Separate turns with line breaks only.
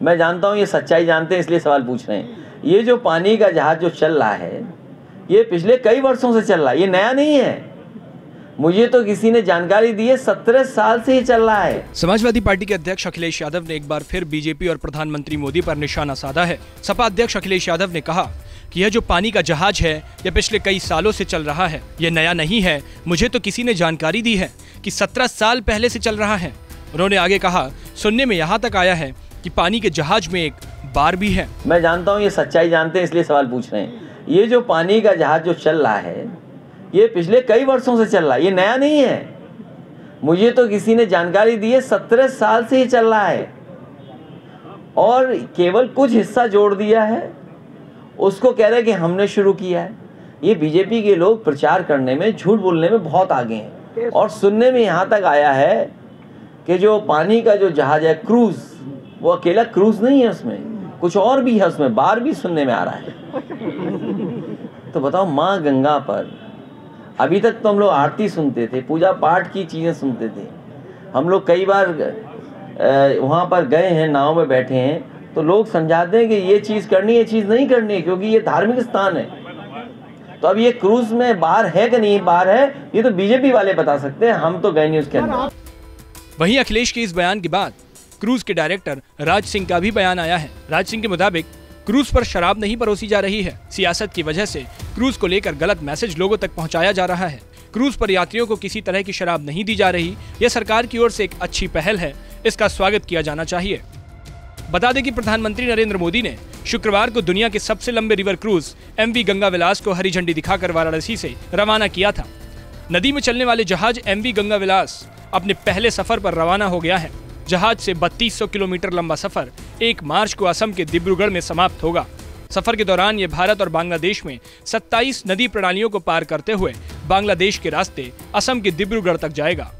मैं जानता हूँ ये सच्चाई जानते हैं, इसलिए सवाल पूछ रहे हैं। ये जो पानी का जहाज जो चल रहा है, ये पिछले कई वर्षों से चल रहा है, ये नया नहीं है। मुझे तो किसी ने जानकारी दी है, 17 साल से ही चल रहा है।
समाजवादी पार्टी के अध्यक्ष अखिलेश यादव ने एक बार फिर बीजेपी और प्रधानमंत्री मोदी पर निशाना साधा है। सपा अध्यक्ष अखिलेश यादव ने कहा कि यह जो पानी का जहाज है, यह पिछले कई सालों से चल रहा है, यह नया नहीं है। मुझे तो किसी ने जानकारी दी है कि 17 साल पहले से चल रहा है। उन्होंने आगे कहा, सुनने में यहाँ तक आया है कि पानी के जहाज में एक बार भी है।
मैं जानता हूँ ये सच्चाई जानते हैं, इसलिए सवाल पूछ रहे हैं। ये जो पानी का जहाज जो चल रहा है, ये पिछले कई वर्षों से चल रहा है, ये नया नहीं है। मुझे तो किसी ने जानकारी दी है, 17 साल से ही चल रहा है और केवल कुछ हिस्सा जोड़ दिया है, उसको कह रहे हैं कि हमने शुरू किया है। ये बीजेपी के लोग प्रचार करने में, झूठ बोलने में बहुत आगे हैं। और सुनने में यहाँ तक आया है कि जो पानी का जो जहाज है क्रूज, वो अकेला क्रूज नहीं है, उसमें कुछ और भी है, उसमें बार भी सुनने में आ रहा है। तो बताओ, माँ गंगा पर अभी तक तो हम लोग आरती सुनते थे, पूजा पाठ की चीज़ें सुनते थे। हम लोग कई बार वहाँ पर गए हैं, नाव में बैठे हैं, तो लोग समझाते हैं कि ये चीज़ करनी है, ये चीज़ नहीं करनी है, क्योंकि ये धार्मिक स्थान है। तो अब ये क्रूज में बार है कि नहीं बार है, ये तो बीजेपी वाले बता सकते हैं, हम तो गए नहीं उसके अंदर।
वहीं अखिलेश के इस बयान के बाद क्रूज के डायरेक्टर राज सिंह का भी बयान आया है। राज सिंह के मुताबिक क्रूज पर शराब नहीं परोसी जा रही है। सियासत की वजह से क्रूज को लेकर गलत मैसेज लोगों तक पहुंचाया जा रहा है। क्रूज पर यात्रियों को किसी तरह की शराब नहीं दी जा रही। यह सरकार की ओर से एक अच्छी पहल है, इसका स्वागत किया जाना चाहिए। बता दें कि प्रधानमंत्री नरेंद्र मोदी ने शुक्रवार को दुनिया के सबसे लंबे रिवर क्रूज MV गंगा विलास को हरी झंडी दिखाकर वाराणसी से रवाना किया था। नदी में चलने वाले जहाज MV गंगा विलास अपने पहले सफर पर रवाना हो गया है। जहाज से 3200 किलोमीटर लंबा सफर 1 मार्च को असम के डिब्रूगढ़ में समाप्त होगा। सफर के दौरान ये भारत और बांग्लादेश में 27 नदी प्रणालियों को पार करते हुए बांग्लादेश के रास्ते असम के डिब्रूगढ़ तक जाएगा।